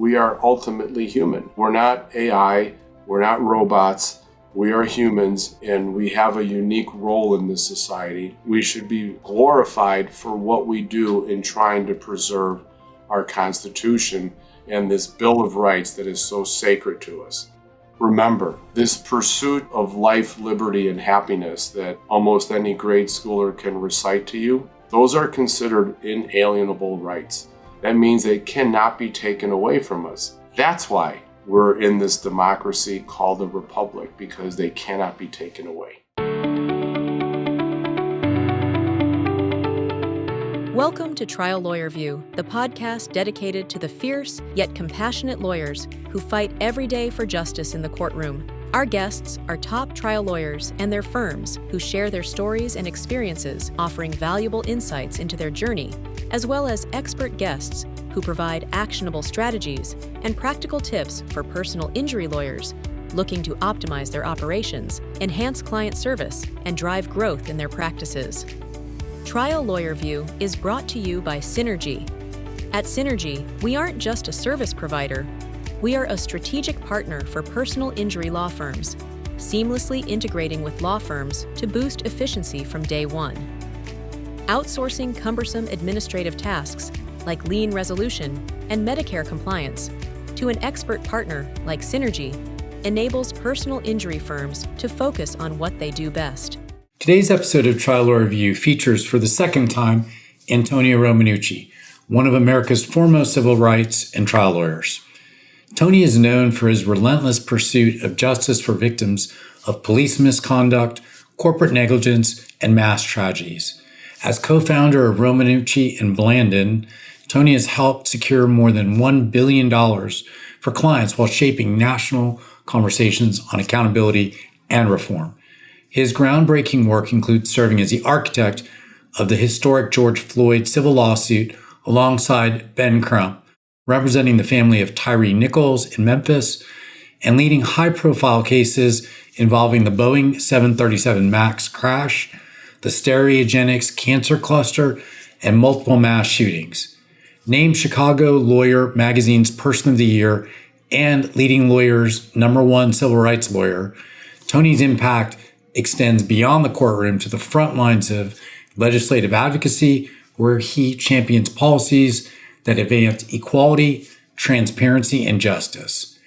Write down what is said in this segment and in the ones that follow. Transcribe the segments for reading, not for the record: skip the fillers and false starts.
we are ultimately human. We're not AI, we're not robots, we are humans, and we have a unique role in this society. We should be glorified for what we do in trying to preserve our Constitution and this Bill of Rights that is so sacred to us. Remember, this pursuit of life, liberty, and happiness that almost any grade schooler can recite to you, those are considered inalienable rights. That means they cannot be taken away from us. That's why we're in this democracy called a republic, because they cannot be taken away. Welcome to Trial Lawyer View, the podcast dedicated to the fierce yet compassionate lawyers who fight every day for justice in the courtroom. Our guests are top trial lawyers and their firms who share their stories and experiences, offering valuable insights into their journey, as well as expert guests who provide actionable strategies and practical tips for personal injury lawyers looking to optimize their operations, enhance client service, and drive growth in their practices. Trial Lawyer View is brought to you by Synergy. At Synergy, we aren't just a service provider. We are a strategic partner for personal injury law firms, seamlessly integrating with law firms to boost efficiency from day one. Outsourcing cumbersome administrative tasks like lien resolution and Medicare compliance to an expert partner like Synergy enables personal injury firms to focus on what they do best. Today's episode of Trial Lawyer Review features for the second time Tony Romanucci, one of America's foremost civil rights and trial lawyers. Tony is known for his relentless pursuit of justice for victims of police misconduct, corporate negligence, and mass tragedies. As co-founder of Romanucci and Blandin, Tony has helped secure more than $1 billion for clients while shaping national conversations on accountability and reform. His groundbreaking work includes serving as the architect of the historic George Floyd civil lawsuit alongside Ben Crump, representing the family of Tyree Nichols in Memphis, and leading high-profile cases involving the Boeing 737 MAX crash, the Sterigenics cancer cluster, and multiple mass shootings. Named Chicago Lawyer Magazine's Person of the Year and Leading Lawyer's #1 civil rights lawyer, Tony's impact extends beyond the courtroom to the front lines of legislative advocacy, where he champions policies that advance equality, transparency, and justice.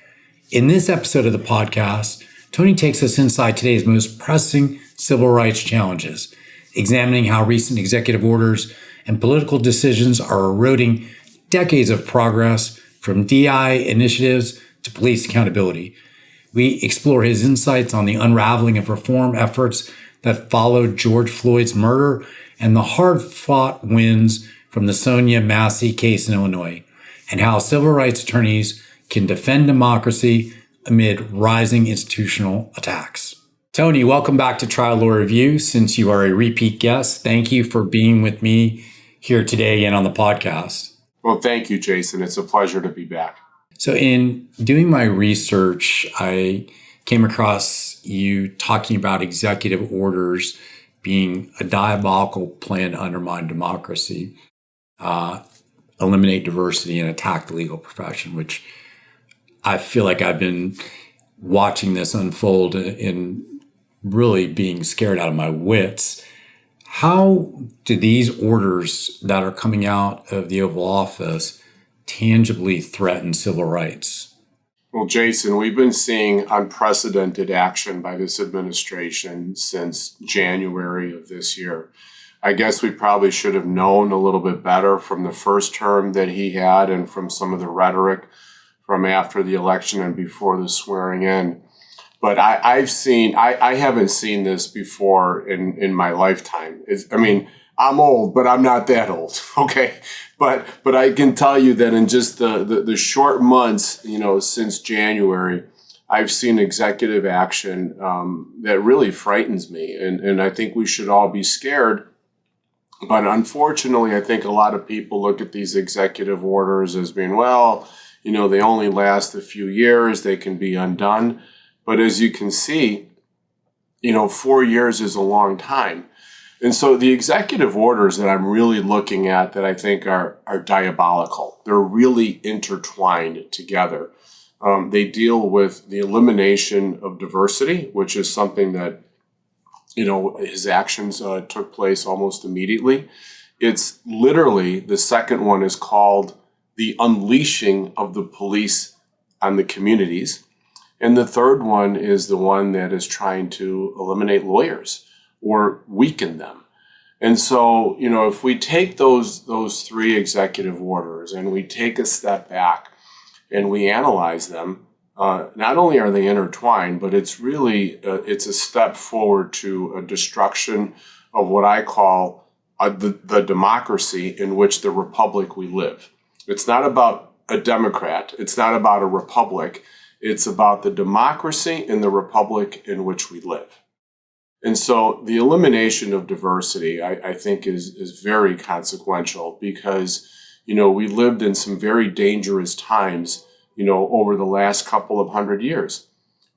In this episode of the podcast, Tony takes us inside today's most pressing civil rights challenges, examining how recent executive orders and political decisions are eroding decades of progress, from DI initiatives to police accountability. We explore his insights on the unraveling of reform efforts that followed George Floyd's murder and the hard-fought wins from the Sonia Massey case in Illinois, and how civil rights attorneys can defend democracy amid rising institutional attacks. Tony, welcome back to Trial Lawyer Review. Since you are a repeat guest, thank you for being with me here today and on the podcast. Well, thank you, Jason. It's a pleasure to be back. So in doing my research, I came across you talking about executive orders being a diabolical plan to undermine democracy, eliminate diversity, and attack the legal profession, which I feel like I've been watching this unfold and really being scared out of my wits. How do these orders that are coming out of the Oval Office tangibly threaten civil rights? Well, Jason, we've been seeing unprecedented action by this administration since January of this year. I guess we probably should have known a little bit better from the first term that he had and from some of the rhetoric from after the election and before the swearing in. But I haven't seen this before in my lifetime. I'm old, but I'm not that old. Okay. But I can tell you that in just the short months, since January, I've seen executive action that really frightens me. And I think we should all be scared. But unfortunately, I think a lot of people look at these executive orders as being, they only last a few years, they can be undone. But as you can see, 4 years is a long time. And so the executive orders that I'm really looking at that I think are diabolical, they're really intertwined together. They deal with the elimination of diversity, which is something that, his actions took place almost immediately. It's literally, the second one is called the unleashing of the police on the communities. And the third one is the one that is trying to eliminate lawyers or weaken them. And so, if we take those three executive orders and we take a step back and we analyze them, not only are they intertwined, but it's really, it's a step forward to a destruction of what I call the democracy in which the republic we live. It's not about a Democrat. It's not about a republic. It's about the democracy in the republic in which we live. And so the elimination of diversity, I think, is very consequential because, we lived in some very dangerous times, over the last couple of 100 years.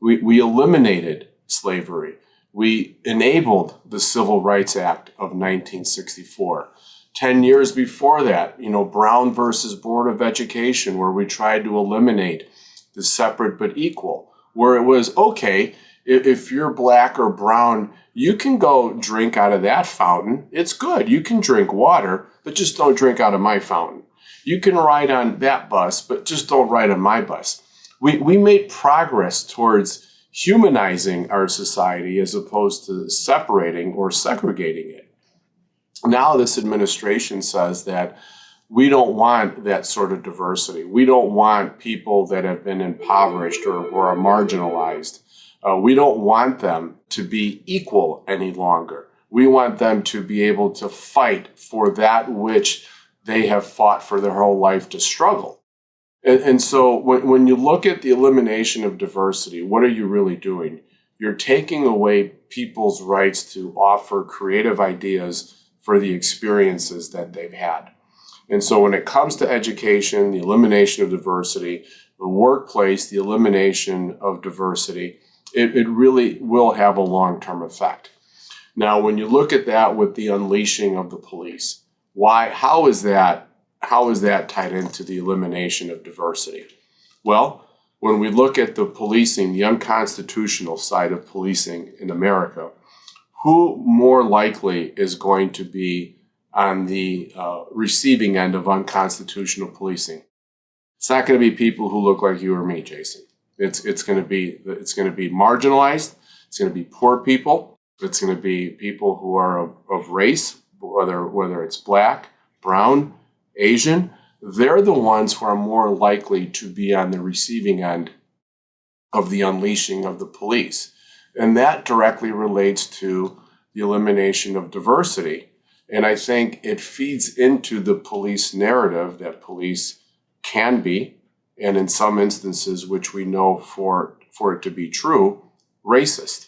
We eliminated slavery. We enabled the Civil Rights Act of 1964. 10 years before that, Brown versus Board of Education, where we tried to eliminate the separate but equal, where it was, okay, if you're black or brown, you can go drink out of that fountain. It's good. You can drink water, but just don't drink out of my fountain. You can ride on that bus, but just don't ride on my bus. We made progress towards humanizing our society as opposed to separating or segregating it. Now this administration says that we don't want that sort of diversity. We don't want people that have been impoverished or are marginalized. We don't want them to be equal any longer. We want them to be able to fight for that which they have fought for their whole life to struggle. And so when you look at the elimination of diversity, what are you really doing? You're taking away people's rights to offer creative ideas for the experiences that they've had. And so when it comes to education, the elimination of diversity, the workplace, the elimination of diversity, it really will have a long-term effect. Now, when you look at that with the unleashing of the police, how is that tied into the elimination of diversity? Well, when we look at the policing, the unconstitutional side of policing in America, who more likely is going to be on the receiving end of unconstitutional policing? It's not going to be people who look like you or me, Jason. It's going to be marginalized. It's going to be poor people. It's going to be people who are of race, whether it's black, brown, Asian. They're the ones who are more likely to be on the receiving end of the unleashing of the police. And that directly relates to the elimination of diversity. And I think it feeds into the police narrative that police can be, and in some instances, which we know for it to be true, racist.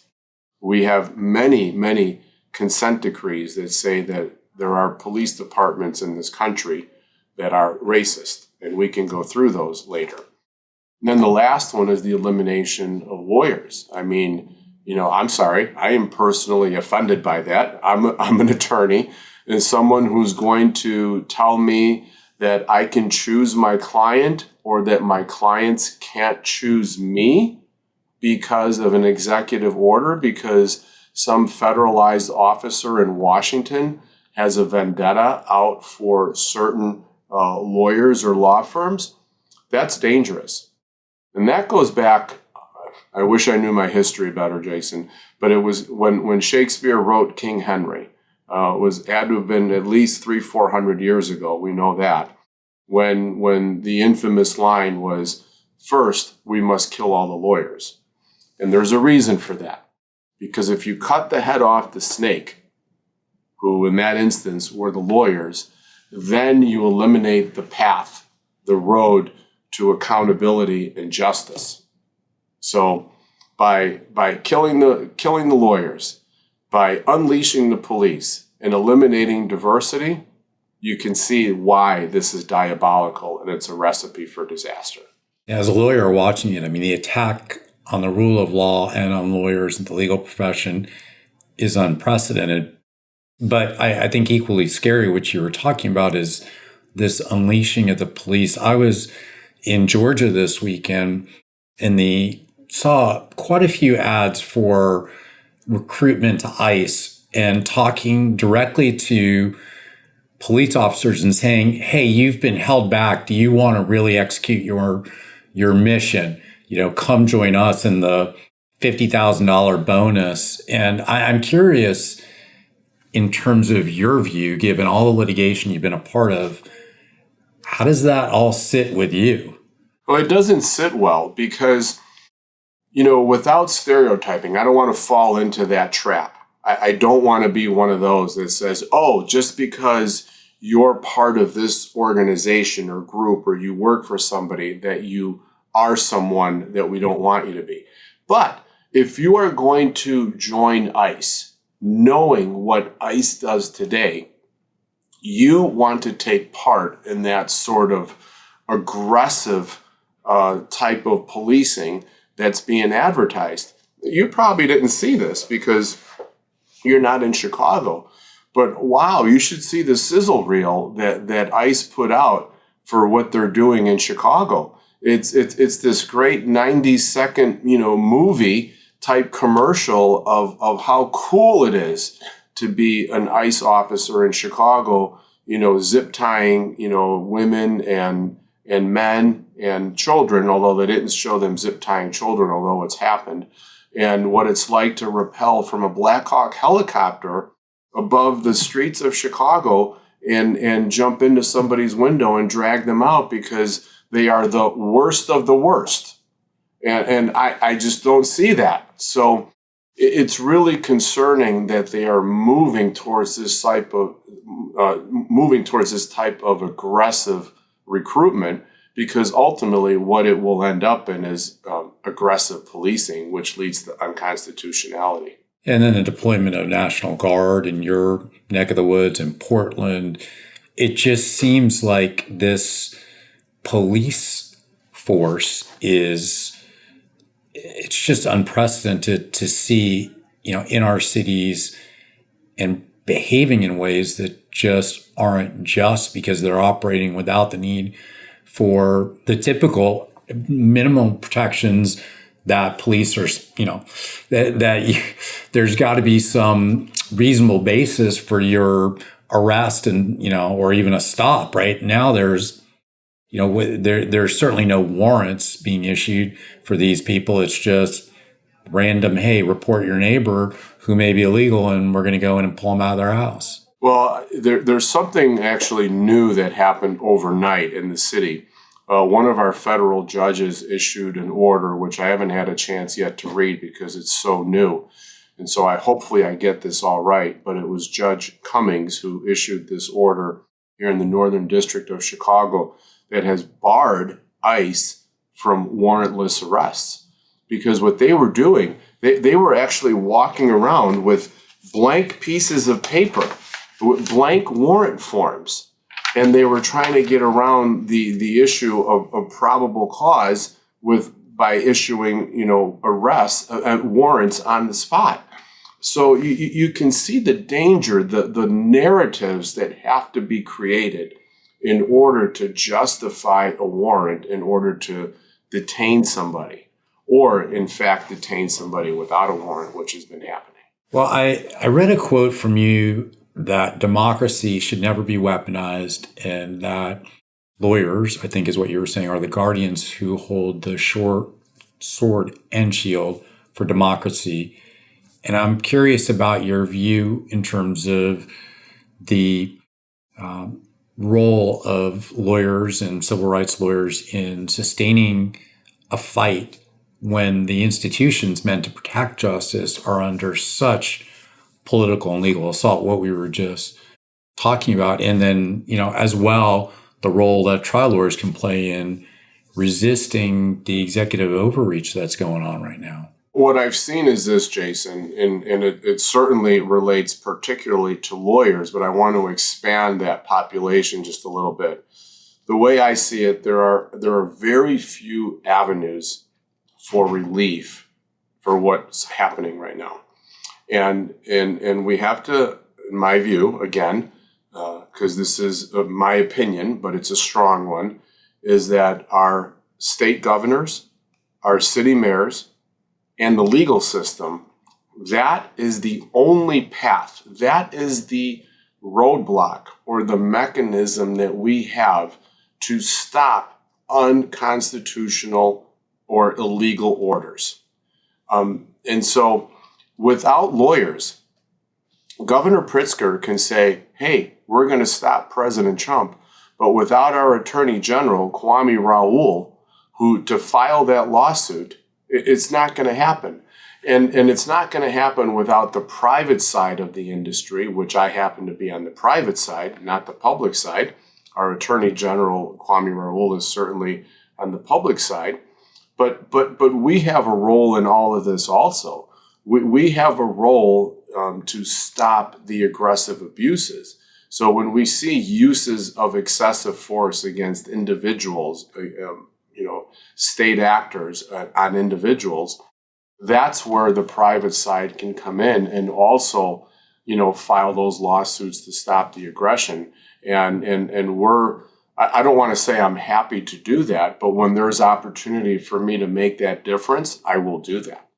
We have many consent decrees that say that there are police departments in this country that are racist, and we can go through those later. And then the last one is the elimination of lawyers. I mean, I'm sorry, I am personally offended by that. I'm an attorney, and someone who's going to tell me that I can choose my client or that my clients can't choose me because of an executive order, because some federalized officer in Washington has a vendetta out for certain lawyers or law firms, that's dangerous. And that goes back, I wish I knew my history better, Jason, but it was when Shakespeare wrote King Henry. Had to have been at least 300-400 years ago. We know that. When the infamous line was, first, we must kill all the lawyers. And there's a reason for that. Because if you cut the head off the snake, who in that instance were the lawyers, then you eliminate the path, the road to accountability and justice. So by killing the lawyers, by unleashing the police and eliminating diversity, you can see why this is diabolical and it's a recipe for disaster. As a lawyer watching it, I mean, the attack on the rule of law and on lawyers and the legal profession is unprecedented. But I think equally scary, what you were talking about, is this unleashing of the police. I was in Georgia this weekend and saw quite a few ads for recruitment to ICE and talking directly to police officers and saying, hey, you've been held back. Do you want to really execute your mission? Come join us in the $50,000 bonus. And I'm curious, in terms of your view, given all the litigation you've been a part of, how does that all sit with you? Well, it doesn't sit well because, without stereotyping, I don't want to fall into that trap. I don't want to be one of those that says, oh, just because you're part of this organization or group or you work for somebody, that you are someone that we don't want you to be. But if you are going to join ICE, knowing what ICE does today, you want to take part in that sort of aggressive type of policing that's being advertised. You probably didn't see this because you're not in Chicago, but wow, you should see the sizzle reel that ICE put out for what they're doing in Chicago. It's this great 90-second movie type commercial of how cool it is to be an ICE officer in Chicago, zip tying, women and men and children, although they didn't show them zip tying children, although it's happened, and what it's like to rappel from a Black Hawk helicopter above the streets of Chicago and jump into somebody's window and drag them out because they are the worst of the worst. And I just don't see that. So it's really concerning that they are moving towards this type of aggressive recruitment, because ultimately what it will end up in is aggressive policing, which leads to unconstitutionality. And then the deployment of National Guard in your neck of the woods in Portland. It just seems like this police force it's just unprecedented to see, in our cities and behaving in ways that just aren't just, because they're operating without the need for the typical minimum protections that police are, there's got to be some reasonable basis for your arrest and, or even a stop. Right now, there's certainly no warrants being issued for these people. It's just random, hey, report your neighbor who may be illegal, and we're going to go in and pull them out of their house. Well, there's something actually new that happened overnight in the city. One of our federal judges issued an order, which I haven't had a chance yet to read because it's so new. And so hopefully I get this all right, but it was Judge Cummings who issued this order here in the Northern District of Chicago that has barred ICE from warrantless arrests. Because what they were doing, they were actually walking around with blank pieces of paper, with blank warrant forms. And they were trying to get around the issue of probable cause by issuing, warrants on the spot. So you can see the danger, the narratives that have to be created in order to justify a warrant, in order to detain somebody, or in fact detain somebody without a warrant, which has been happening. Well, I read a quote from you that democracy should never be weaponized, and that lawyers, I think is what you were saying, are the guardians who hold the short sword and shield for democracy. And I'm curious about your view in terms of the role of lawyers and civil rights lawyers in sustaining a fight when the institutions meant to protect justice are under such political and legal assault, what we were just talking about. And then, as well, the role that trial lawyers can play in resisting the executive overreach that's going on right now. What I've seen is this, Jason, and it certainly relates particularly to lawyers, but I want to expand that population just a little bit. The way I see it, there are very few avenues for relief for what's happening right now. And we have to in my view, again, because this is my opinion, but it's a strong one, is that our state governors, our city mayors, and the legal system, that is the only path, that is the roadblock or the mechanism that we have to stop unconstitutional or illegal orders. And so without lawyers, Governor Pritzker can say, hey, we're going to stop President Trump. But without our Attorney General, Kwame Raoul, who to file that lawsuit, it's not going to happen. And it's not going to happen without the private side of the industry, which I happen to be on the private side, not the public side. Our Attorney General, Kwame Raoul, is certainly on the public side. But we have a role in all of this also. We have a role to stop the aggressive abuses. So when we see uses of excessive force against individuals, state actors on individuals, that's where the private side can come in and also, file those lawsuits to stop the aggression. And I don't want to say I'm happy to do that, but when there's opportunity for me to make that difference, I will do that.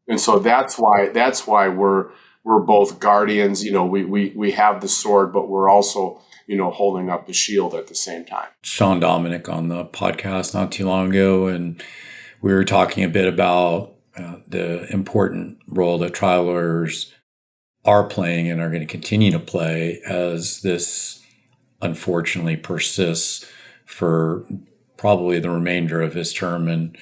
And so that's why we're both guardians. We have the sword, but we're also, holding up the shield at the same time. Sean Dominic on the podcast not too long ago, and we were talking a bit about the important role that trial lawyers are playing and are going to continue to play as this unfortunately persists for probably the remainder of his term. And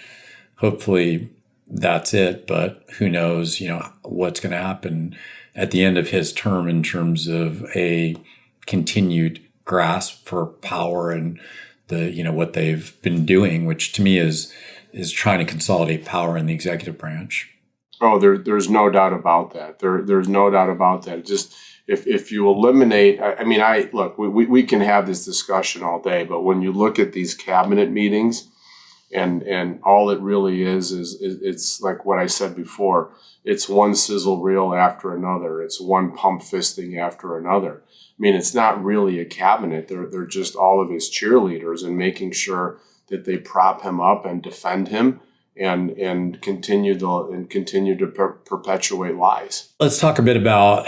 hopefully that's it. But who knows, what's going to happen at the end of his term in terms of a continued grasp for power and what they've been doing, which to me is trying to consolidate power in the executive branch. Oh, there's no doubt about that. There's no doubt about that. Just if you eliminate, we can have this discussion all day, but when you look at these cabinet meetings, and all it really is it's like what I said before. It's one sizzle reel after another. It's one pump fisting after another. It's not really a cabinet. They're just all of his cheerleaders and making sure that they prop him up and defend him and continue to perpetuate lies. Let's talk a bit about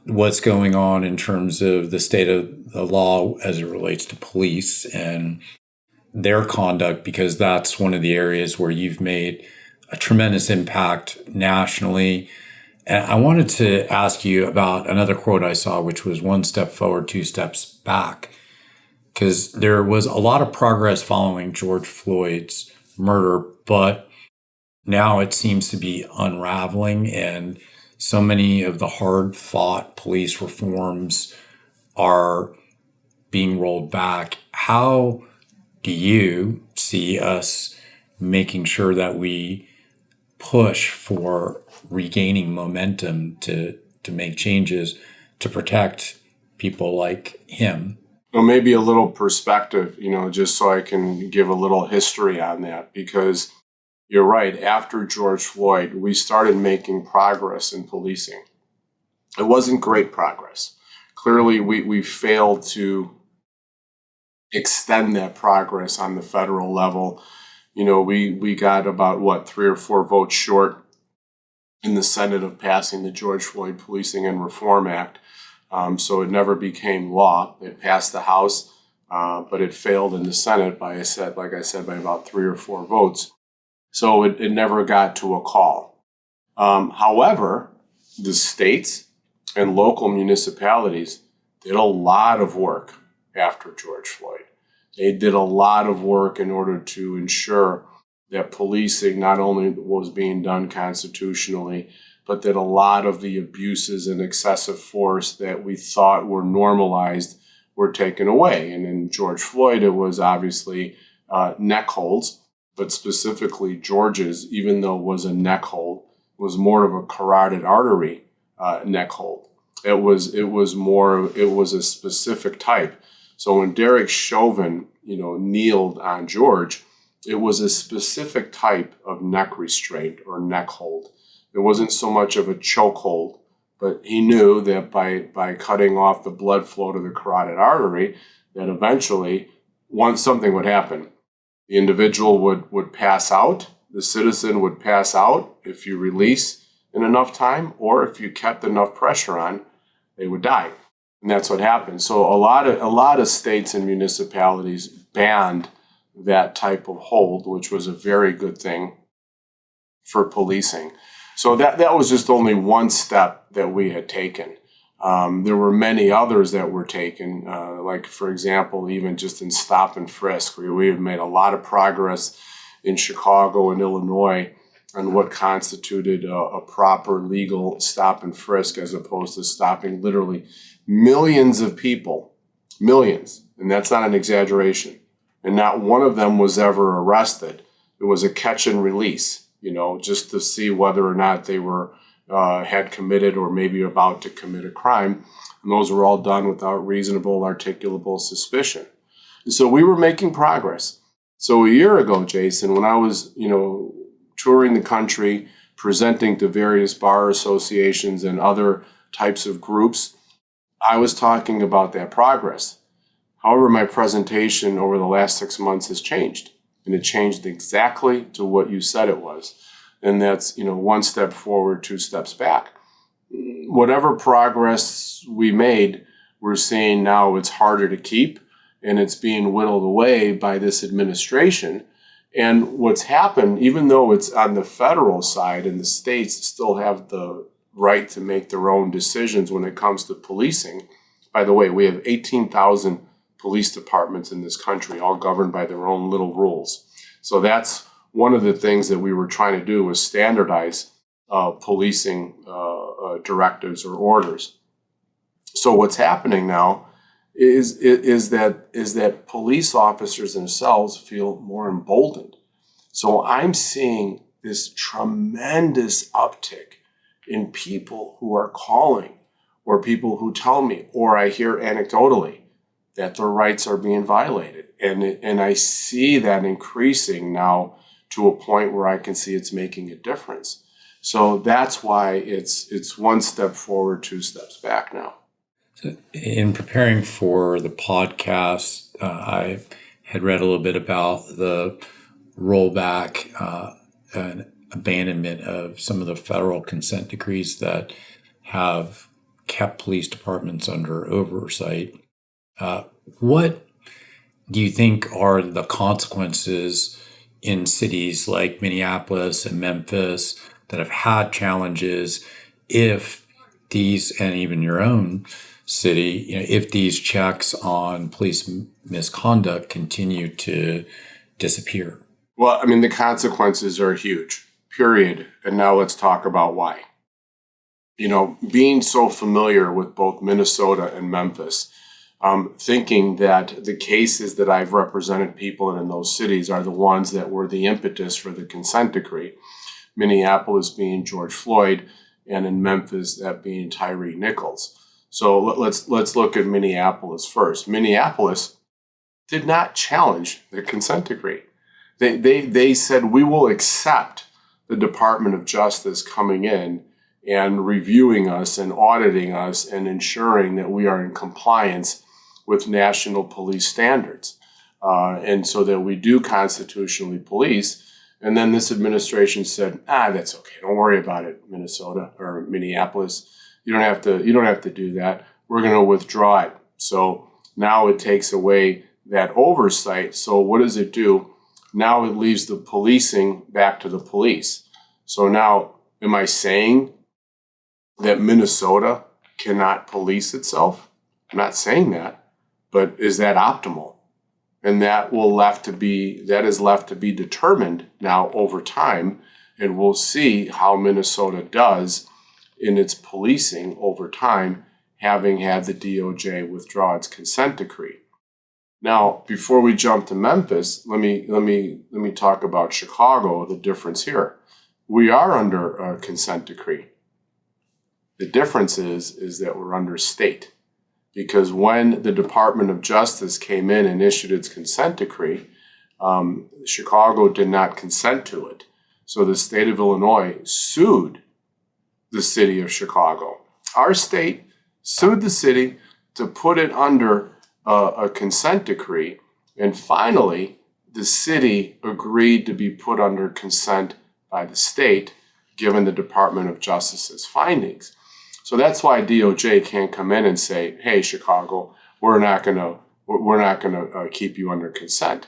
what's going on in terms of the state of the law as it relates to police and their conduct, because that's one of the areas where you've made a tremendous impact nationally. And I wanted to ask you about another quote I saw, which was 1 step forward, 2 steps back, because there was a lot of progress following George Floyd's murder, but now it seems to be unraveling, and so many of the hard-fought police reforms are being rolled back. How do you see us making sure that we push for regaining momentum to make changes to protect people like him? Well, maybe a little perspective, just so I can give a little history on that, because you're right. After George Floyd, we started making progress in policing. It wasn't great progress. Clearly, we failed to extend that progress on the federal level. We got about 3 or 4 votes short in the Senate of passing the George Floyd Policing and Reform Act. So it never became law. It passed the House, but it failed in the Senate by about 3 or 4 votes. So it never got to a call. However, the states and local municipalities did a lot of work after George Floyd. They did a lot of work in order to ensure that policing not only was being done constitutionally, but that a lot of the abuses and excessive force that we thought were normalized were taken away. And in George Floyd, it was obviously neck holds, but specifically George's, even though it was a neck hold, was more of a carotid artery neck hold. It was a specific type. So when Derek Chauvin, kneeled on George, it was a specific type of neck restraint or neck hold. It wasn't so much of a choke hold, But he knew that by cutting off the blood flow to the carotid artery, that eventually something would happen. The individual would pass out, the citizen would pass out if you release in enough time, or if you kept enough pressure on, they would die. And that's what happened. So a lot of states and municipalities banned that type of hold, which was a very good thing for policing. So that was just only one step that we had taken. There were many others that were taken, like, for example, even just in stop and frisk. We have made a lot of progress in Chicago and Illinois on what constituted a proper legal stop and frisk, as opposed to stopping literally millions of people, millions, and that's not an exaggeration. And not one of them was ever arrested. It was a catch and release, just to see whether or not they were had committed or maybe about to commit a crime. And those were all done without reasonable, articulable suspicion. And so we were making progress. So a year ago, Jason, when I was, touring the country, presenting to various bar associations and other types of groups, I was talking about that progress. However, my presentation over the last 6 months has changed, and it changed exactly to what you said it was. And that's, one step forward, two steps back. Whatever progress we made, we're seeing now it's harder to keep, and it's being whittled away by this administration. And what's happened, even though it's on the federal side and the states still have the right to make their own decisions when it comes to policing. By the way, we have 18,000 police departments in this country, all governed by their own little rules. So that's one of the things that we were trying to do, was standardize policing directives or orders. So what's happening now is that police officers themselves feel more emboldened. So I'm seeing this tremendous uptick in people who are calling, or people who tell me, or I hear anecdotally, that their rights are being violated. And I see that increasing now to a point where I can see it's making a difference. So that's why it's one step forward, two steps back now. In preparing for the podcast, I had read a little bit about the rollback and abandonment of some of the federal consent decrees that have kept police departments under oversight. What do you think are the consequences in cities like Minneapolis and Memphis that have had challenges if these, and even your own city, if these checks on police misconduct continue to disappear? Well, the consequences are huge, period. And now let's talk about why. Being so familiar with both Minnesota and Memphis, thinking that the cases that I've represented people in those cities are the ones that were the impetus for the consent decree. Minneapolis being George Floyd, and in Memphis that being Tyree Nichols. So let's look at Minneapolis first. Minneapolis did not challenge the consent decree. They said, we will accept the Department of Justice coming in and reviewing us and auditing us and ensuring that we are in compliance with national police standards, and so that we do constitutionally police. And then this administration said, that's okay. Don't worry about it, Minnesota or Minneapolis. You don't have to do that. We're going to withdraw it. So now it takes away that oversight. So what does it do? Now it leaves the policing back to the police. So now, am I saying that Minnesota cannot police itself? I'm not saying that, but is that optimal? And that is left to be determined now over time, and we'll see how Minnesota does in its policing over time, having had the DOJ withdraw its consent decree. Now, before we jump to Memphis, let me talk about Chicago. The difference here, we are under a consent decree. The difference is that we're under state. Because when the Department of Justice came in and issued its consent decree, Chicago did not consent to it. So the state of Illinois sued the city of Chicago. Our state sued the city to put it under a consent decree, and finally, the city agreed to be put under consent by the state, given the Department of Justice's findings. So that's why DOJ can't come in and say, "Hey, Chicago, we're not gonna keep you under consent."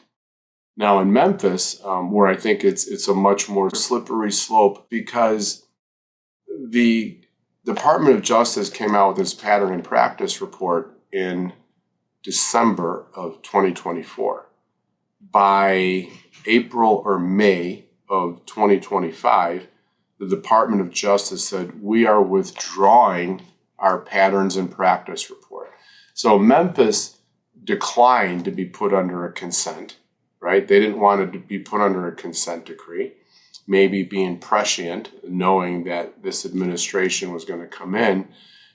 Now in Memphis, where I think it's a much more slippery slope, because the Department of Justice came out with this pattern and practice report in December of 2024. By April or May of 2025, the Department of Justice said, we are withdrawing our patterns and practice report. So Memphis declined to be put under a consent, right? They didn't want it to be put under a consent decree, maybe being prescient, knowing that this administration was going to come in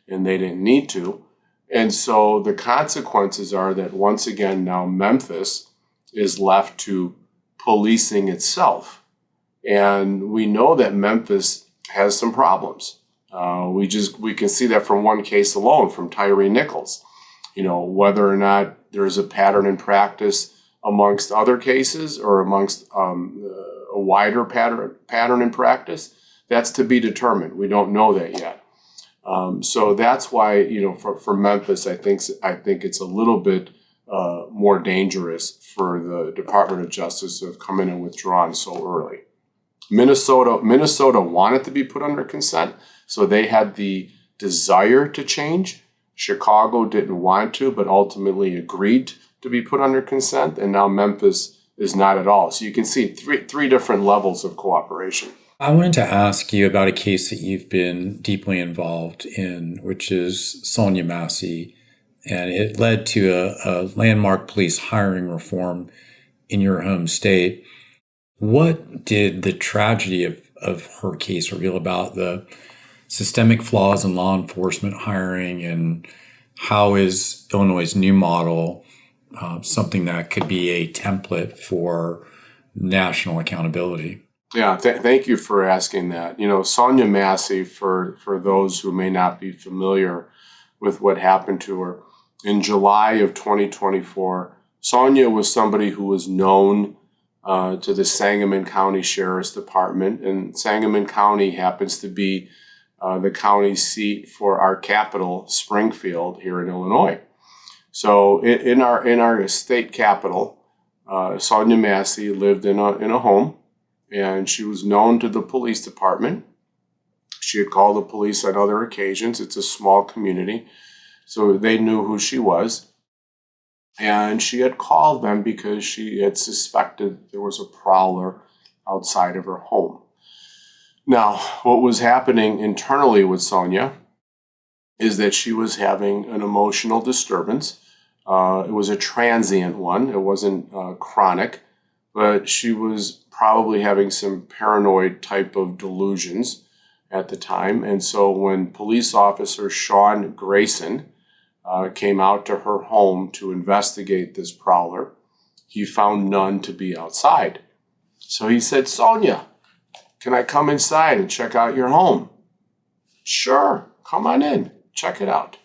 and they didn't need to. And so the consequences are that once again, now Memphis is left to policing itself. And we know that Memphis has some problems. We can see that from one case alone, from Tyree Nichols. Whether or not there's a pattern in practice amongst other cases or amongst a wider pattern in practice, that's to be determined. We don't know that yet. So that's why, for Memphis, I think it's a little bit more dangerous for the Department of Justice to have come in and withdrawn so early. Minnesota wanted to be put under consent, so they had the desire to change. Chicago didn't want to, but ultimately agreed to be put under consent, and now Memphis is not at all. So you can see three different levels of cooperation. I wanted to ask you about a case that you've been deeply involved in, which is Sonia Massey, and it led to a landmark police hiring reform in your home state. What did the tragedy of her case reveal about the systemic flaws in law enforcement hiring, and how is Illinois' new model something that could be a template for national accountability? Yeah, thank you for asking that. Sonia Massey, for those who may not be familiar with what happened to her, in July of 2024, Sonia was somebody who was known to the Sangamon County Sheriff's Department, and Sangamon County happens to be the county seat for our capital, Springfield, here in Illinois. So in our state capital, Sonia Massey lived in a home, and she was known to the police department. She had called the police on other occasions. It's a small community, so they knew who she was. And she had called them because she had suspected there was a prowler outside of her home. Now, what was happening internally with Sonia is that she was having an emotional disturbance. It was a transient one. It wasn't chronic, but she was probably having some paranoid type of delusions at the time. And so when police officer Sean Grayson came out to her home to investigate this prowler, he found none to be outside. So he said, "Sonia, can I come inside and check out your home?" "Sure, come on in, check it out."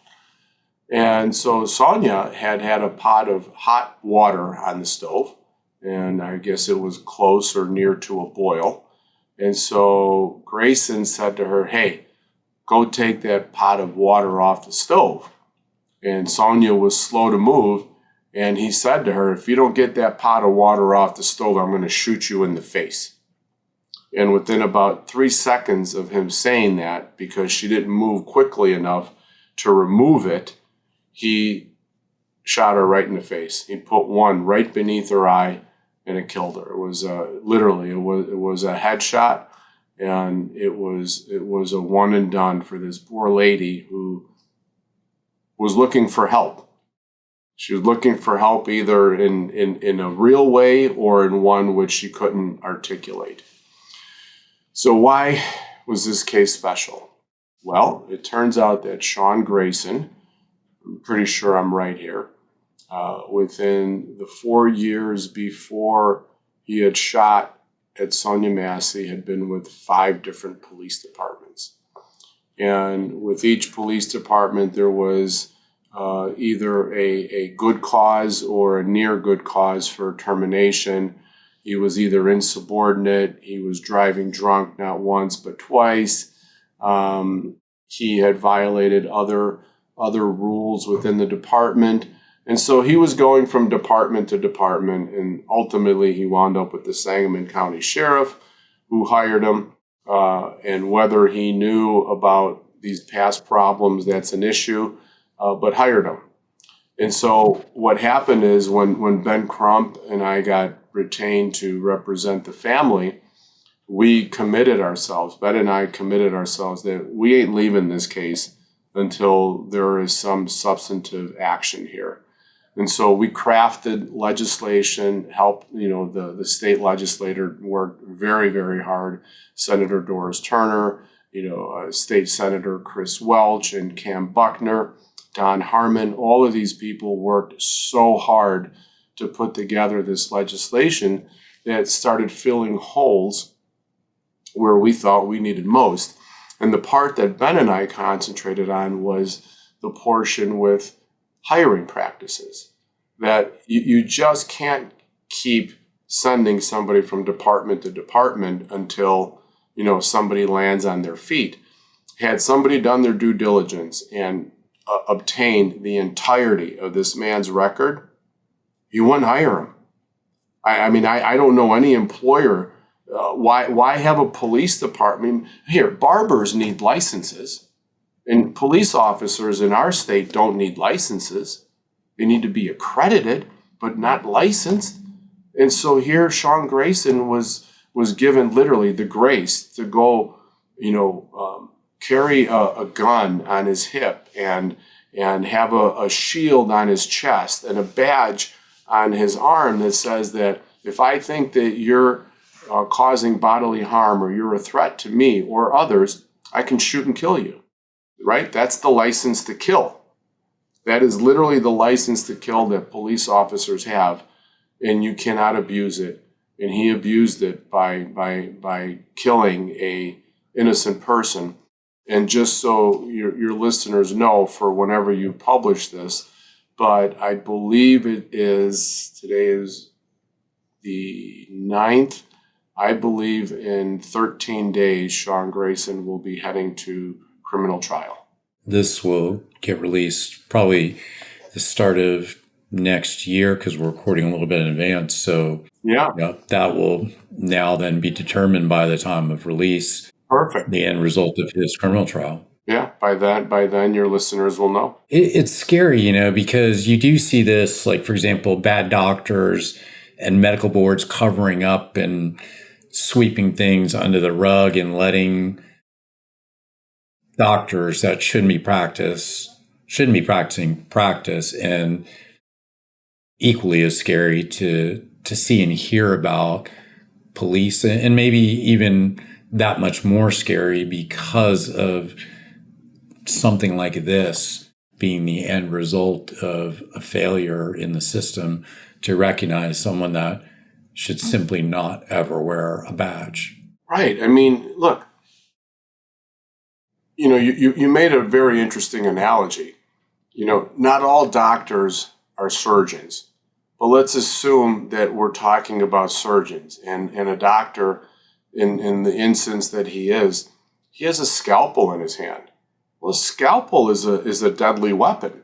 And so Sonia had a pot of hot water on the stove, and I guess it was close or near to a boil. And so Grayson said to her, "Hey, go take that pot of water off the stove." And Sonia was slow to move, and he said to her, "If you don't get that pot of water off the stove, I'm going to shoot you in the face." And within about 3 seconds of him saying that, because she didn't move quickly enough to remove it, he shot her right in the face. He put one right beneath her eye, and it killed her. It was literally, it was a headshot, and it was a one and done for this poor lady who was looking for help. She was looking for help either in a real way or in one which she couldn't articulate. So why was this case special? Well, it turns out that Sean Grayson, I'm pretty sure I'm right here, within the 4 years before he had shot at Sonia Massey, had been with 5 different police departments. And with each police department, there was either a good cause or a near good cause for termination. He was either insubordinate, he was driving drunk not once but twice. He had violated other rules within the department. And so he was going from department to department, and ultimately he wound up with the Sangamon County Sheriff, who hired him. And whether he knew about these past problems, that's an issue, but hired him. And so what happened is when Ben Crump and I got retained to represent the family, we committed ourselves, Ben and I committed ourselves that we ain't leaving this case until there is some substantive action here. And so we crafted legislation, helped, the state legislator worked very, very hard. Senator Doris Turner, State Senator Chris Welch and Cam Buckner, Don Harmon, all of these people worked so hard to put together this legislation that started filling holes where we thought we needed most. And the part that Ben and I concentrated on was the portion with hiring practices, that you just can't keep sending somebody from department to department until, somebody lands on their feet. Had somebody done their due diligence and obtained the entirety of this man's record, you wouldn't hire him. I don't know any employer. Why have a police department? Here, barbers need licenses, and police officers in our state don't need licenses. They need to be accredited, but not licensed. And so here, Sean Grayson was given literally the grace to go, carry a gun on his hip and have a shield on his chest and a badge on his arm that says that if I think that you're causing bodily harm or you're a threat to me or others, I can shoot and kill you, right? That's the license to kill. That is literally the license to kill that police officers have, and you cannot abuse it. And he abused it by killing a innocent person. And just so your listeners know, for whenever you publish this, but I believe today is the 9th. I believe in 13 days, Sean Grayson will be heading to criminal trial. This will get released probably the start of next year because we're recording a little bit in advance. So that will now then be determined by the time of release. Perfect. The end result of his criminal trial. Yeah, by then your listeners will know. It's scary, because you do see this, like, for example, bad doctors and medical boards covering up and sweeping things under the rug and letting doctors that shouldn't be practicing practice. And equally as scary to see and hear about police, and maybe even that much more scary because of something like this being the end result of a failure in the system to recognize someone that should simply not ever wear a badge. Right. Look, you made a very interesting analogy. Not all doctors are surgeons, but let's assume that we're talking about surgeons and a doctor in the instance that he has a scalpel in his hand. Well, a scalpel is a deadly weapon.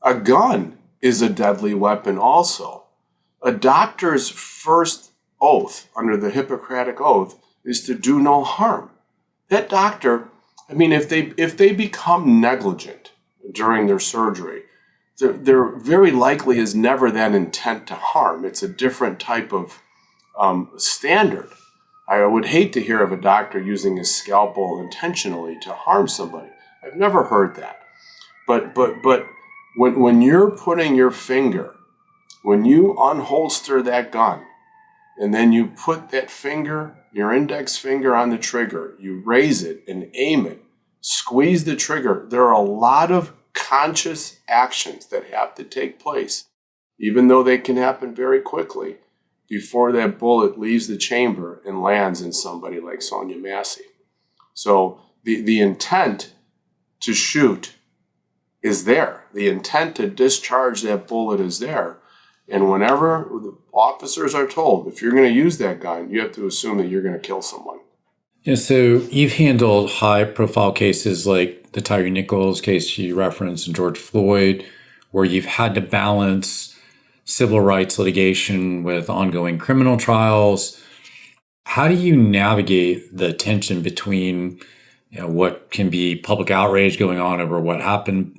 A gun is a deadly weapon also. A doctor's first oath under the Hippocratic Oath is to do no harm. That doctor, if they become negligent during their surgery, there very likely is never that intent to harm. It's a different type of standard. I would hate to hear of a doctor using a scalpel intentionally to harm somebody. I've never heard that. But when you're putting your finger, when you unholster that gun, and then you put that finger, your index finger on the trigger, you raise it and aim it, squeeze the trigger, there are a lot of conscious actions that have to take place, even though they can happen very quickly, before that bullet leaves the chamber and lands in somebody like Sonia Massey. So the intent to shoot is there. The intent to discharge that bullet is there. And whenever the officers are told, if you're going to use that gun, you have to assume that you're going to kill someone. Yeah, so you've handled high-profile cases like the Tyree Nichols case you referenced and George Floyd, where you've had to balance civil rights litigation with ongoing criminal trials. How do you navigate the tension between what can be public outrage going on over what happened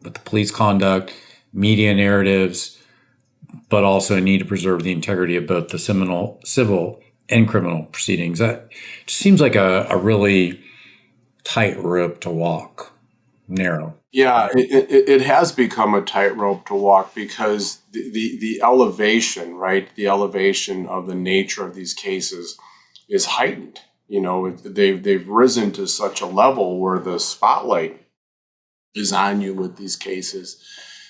with the police conduct, media narratives, but also a need to preserve the integrity of both the civil and criminal proceedings? That just seems like a really tight rope to walk, narrow. Yeah, it has become a tightrope to walk because the elevation, right? The elevation of the nature of these cases is heightened. They've risen to such a level where the spotlight is on you with these cases.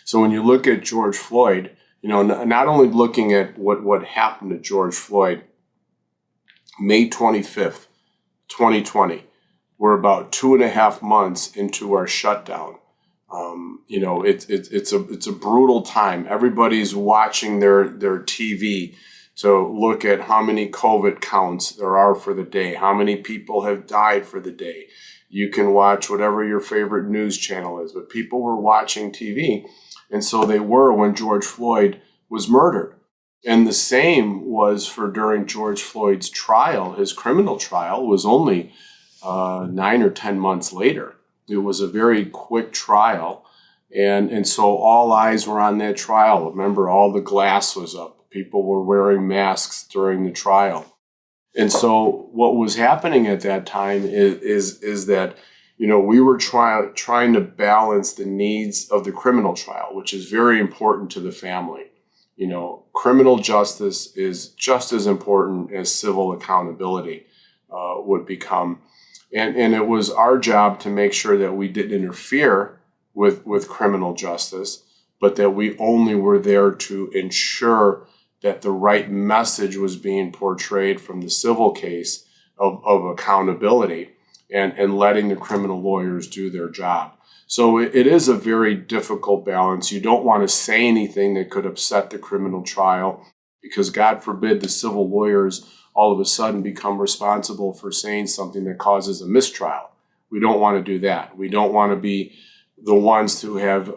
So when you look at George Floyd, not only looking at what happened to George Floyd, May 25th, 2020, we're about 2.5 months into our shutdown. It's a brutal time. Everybody's watching their TV to look at how many COVID counts there are for the day, how many people have died for the day. You can watch whatever your favorite news channel is, but people were watching TV, and so they were when George Floyd was murdered. And the same was for during George Floyd's trial. His criminal trial was only 9 or 10 months later. It was a very quick trial. And so all eyes were on that trial. Remember, all the glass was up. People were wearing masks during the trial. And so what was happening at that time is that, we were trying to balance the needs of the criminal trial, which is very important to the family. Criminal justice is just as important as civil accountability would become. And it was our job to make sure that we didn't interfere with criminal justice, but that we only were there to ensure that the right message was being portrayed from the civil case of accountability and letting the criminal lawyers do their job. So it is a very difficult balance. You don't want to say anything that could upset the criminal trial because, God forbid, the civil lawyers all of a sudden become responsible for saying something that causes a mistrial. We don't want to do that. We don't want to be the ones who have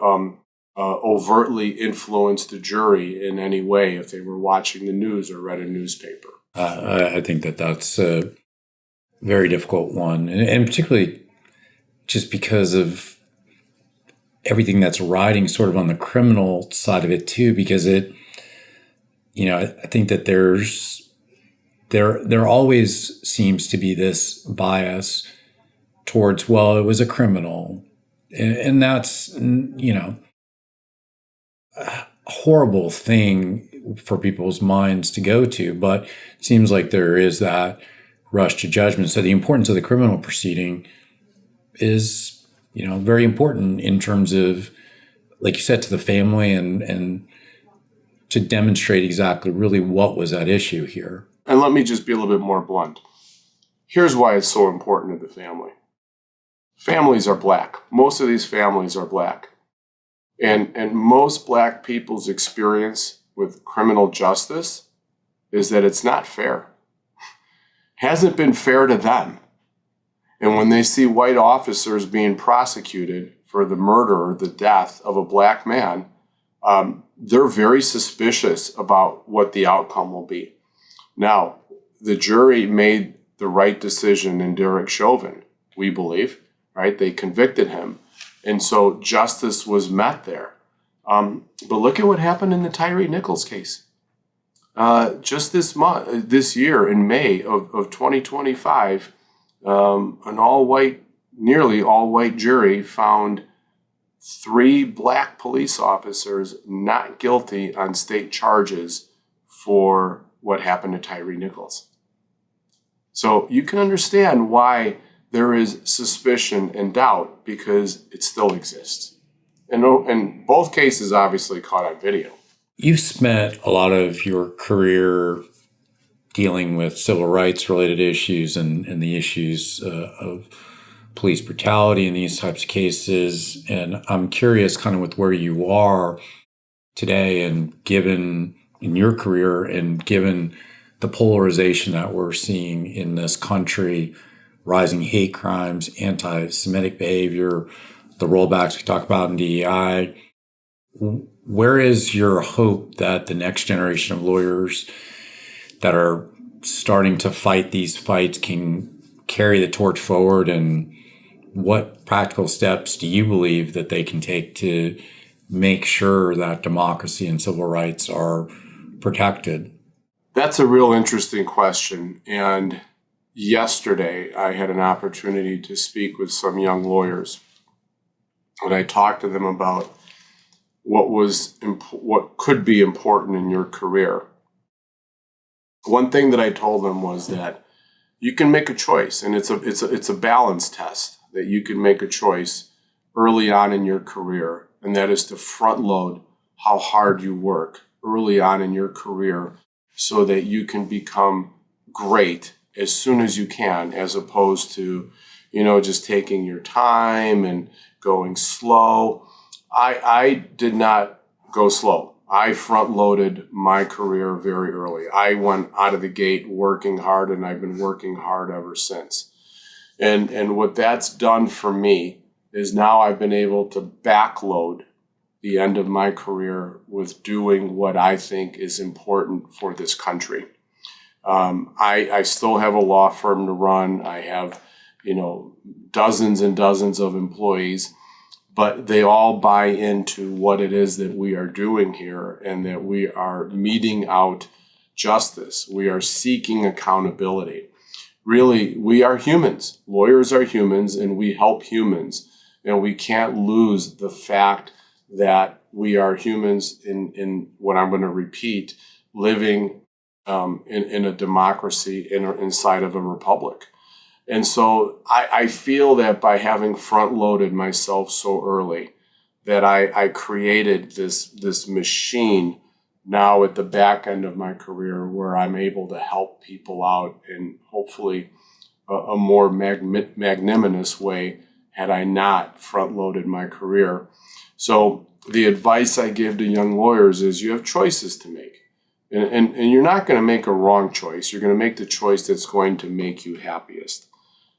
overtly influenced the jury in any way if they were watching the news or read a newspaper. I think that's a very difficult one, and particularly just because of everything that's riding sort of on the criminal side of it too, because I think that there always seems to be this bias towards, well, it was a criminal. And that's, a horrible thing for people's minds to go to, but it seems like there is that rush to judgment. So the importance of the criminal proceeding is, very important in terms of, like you said, to the family and to demonstrate exactly really what was at issue here. And let me just be a little bit more blunt. Here's why it's so important to the family. Families are Black. Most of these families are Black. And most Black people's experience with criminal justice is that it's not fair. Hasn't been fair to them. And when they see white officers being prosecuted for the murder or the death of a Black man, they're very suspicious about what the outcome will be. Now, the jury made the right decision in Derek Chauvin, we believe, right? They convicted him. And so justice was met there. But look at what happened in the Tyree Nichols case. Just this year in May of 2025, an nearly all-white jury found 3 Black police officers not guilty on state charges for what happened to Tyree Nichols. So you can understand why there is suspicion and doubt because it still exists. And both cases obviously caught on video. You've spent a lot of your career dealing with civil rights related issues and the issues of police brutality in these types of cases. And I'm curious kind of with where you are today and given in your career and given the polarization that we're seeing in this country, rising hate crimes, anti-Semitic behavior, the rollbacks we talk about in DEI, where is your hope that the next generation of lawyers that are starting to fight these fights can carry the torch forward, and what practical steps do you believe that they can take to make sure that democracy and civil rights are protected? That's a real interesting question. And yesterday, I had an opportunity to speak with some young lawyers, and I talked to them about what could be important in your career. One thing that I told them was that you can make a choice, and it's a balance test, that you can make a choice early on in your career, and that is to front load how hard you work early on in your career so that you can become great as soon as you can, as opposed to, just taking your time and going slow. I did not go slow. I front loaded my career very early. I went out of the gate working hard, and I've been working hard ever since. And what that's done for me is now I've been able to backload the end of my career with doing what I think is important for this country. I still have a law firm to run. I have, dozens and dozens of employees, but they all buy into what it is that we are doing here, and that we are meting out justice. We are seeking accountability. Really, we are humans. Lawyers are humans, and we help humans. And we can't lose the fact that we are humans in what I'm going to repeat, living in a democracy inside of a republic. And so I feel that by having front-loaded myself so early, that I created this machine now at the back end of my career where I'm able to help people out in hopefully a more magnanimous way had I not front-loaded my career. So the advice I give to young lawyers is you have choices to make. And you're not going to make a wrong choice. You're going to make the choice that's going to make you happiest.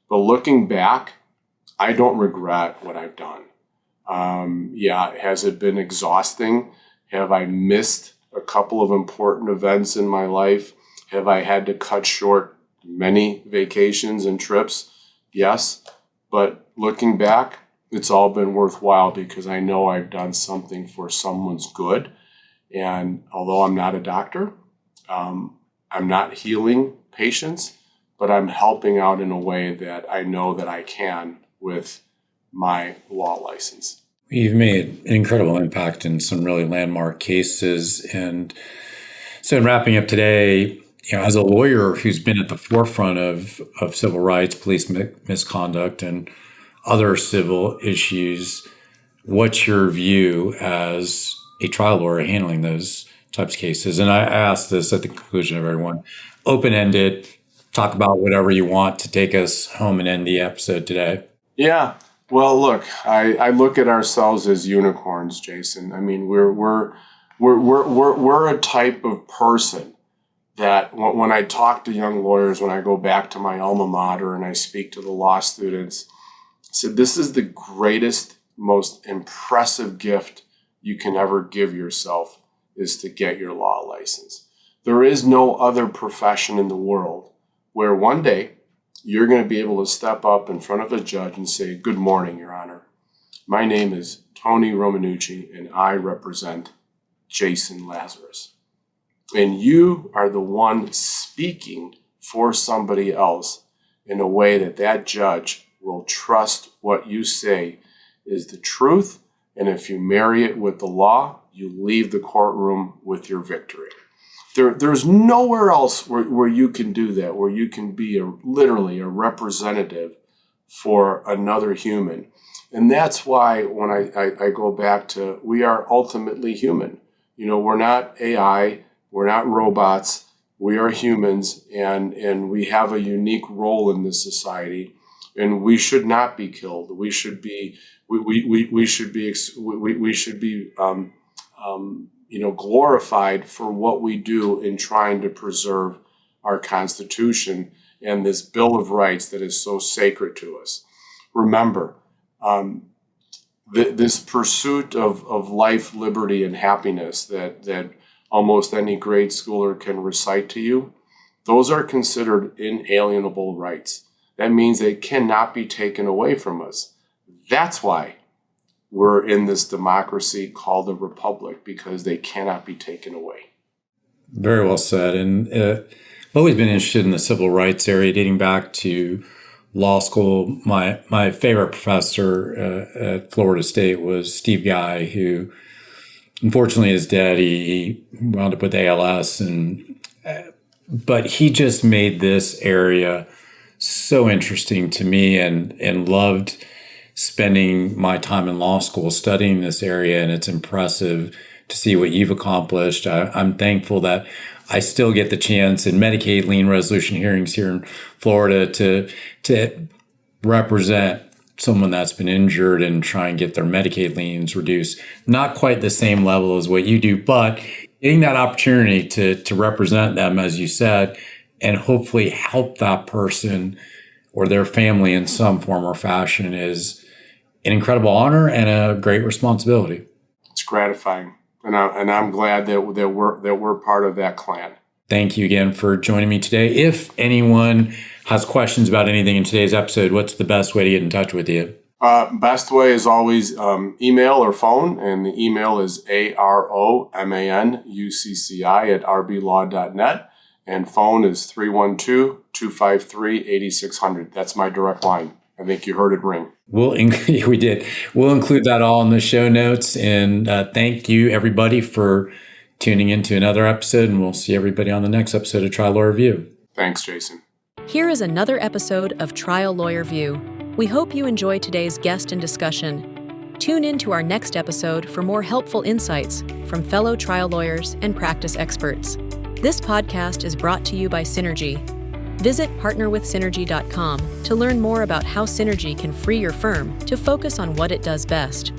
But looking back, I don't regret what I've done. Has it been exhausting? Have I missed a couple of important events in my life? Have I had to cut short many vacations and trips? Yes. But looking back, it's all been worthwhile because I know I've done something for someone's good. And although I'm not a doctor, I'm not healing patients, but I'm helping out in a way that I know that I can with my law license. You've made an incredible impact in some really landmark cases. And so in wrapping up today, as a lawyer who's been at the forefront of civil rights, police misconduct, and other civil issues, what's your view as a trial lawyer handling those types of cases? And I ask this at the conclusion of everyone, open-ended, talk about whatever you want to take us home and end the episode today. Yeah. Well, look, I look at ourselves as unicorns, Jason. I mean, we're a type of person that when I talk to young lawyers, when I go back to my alma mater and I speak to the law students, I said, this is the greatest, most impressive gift you can ever give yourself is to get your law license. There is no other profession in the world where one day you're going to be able to step up in front of a judge and say, good morning, Your Honor. My name is Tony Romanucci, and I represent Jason Lazarus. And you are the one speaking for somebody else in a way that that judge will trust what you say is the truth. And if you marry it with the law, you leave the courtroom with your victory. There's nowhere else where you can do that, where you can be literally a representative for another human. And that's why when I go back to, we are ultimately human. We're not AI, we're not robots, we are humans, and we have a unique role in this society. and we should not be killed. We should be glorified for what we do in trying to preserve our Constitution and this Bill of Rights that is so sacred to us. Remember, this pursuit of life, liberty, and happiness that almost any grade schooler can recite to you, those are considered inalienable rights. That means they cannot be taken away from us. That's why we're in this democracy called a republic, because they cannot be taken away. Very well said. And I've always been interested in the civil rights area, dating back to law school. My favorite professor at Florida State was Steve Guy, who unfortunately is dead. He wound up with ALS, but he just made this area so interesting to me, and loved spending my time in law school studying this area. And it's impressive to see what you've accomplished. I'm thankful that I still get the chance in Medicaid lien resolution hearings here in Florida to represent someone that's been injured and try and get their Medicaid liens reduced. Not quite the same level as what you do, but getting that opportunity to represent them, as you said, and hopefully help that person or their family in some form or fashion is an incredible honor and a great responsibility. It's gratifying, and I'm glad that we're part of that clan. Thank you again for joining me today. If anyone has questions about anything in today's episode, what's the best way to get in touch with you? Best way is always email or phone, and the email is aromanucci@rblaw.net, and phone is 312-253-8600. That's my direct line. I think you heard it ring. We did. We'll include that all in the show notes, and thank you everybody for tuning into another episode, and we'll see everybody on the next episode of Trial Lawyer View. Thanks, Jason. Here is another episode of Trial Lawyer View. We hope you enjoy today's guest and discussion. Tune in to our next episode for more helpful insights from fellow trial lawyers and practice experts. This podcast is brought to you by Synergy. Visit partnerwithsynergy.com to learn more about how Synergy can free your firm to focus on what it does best.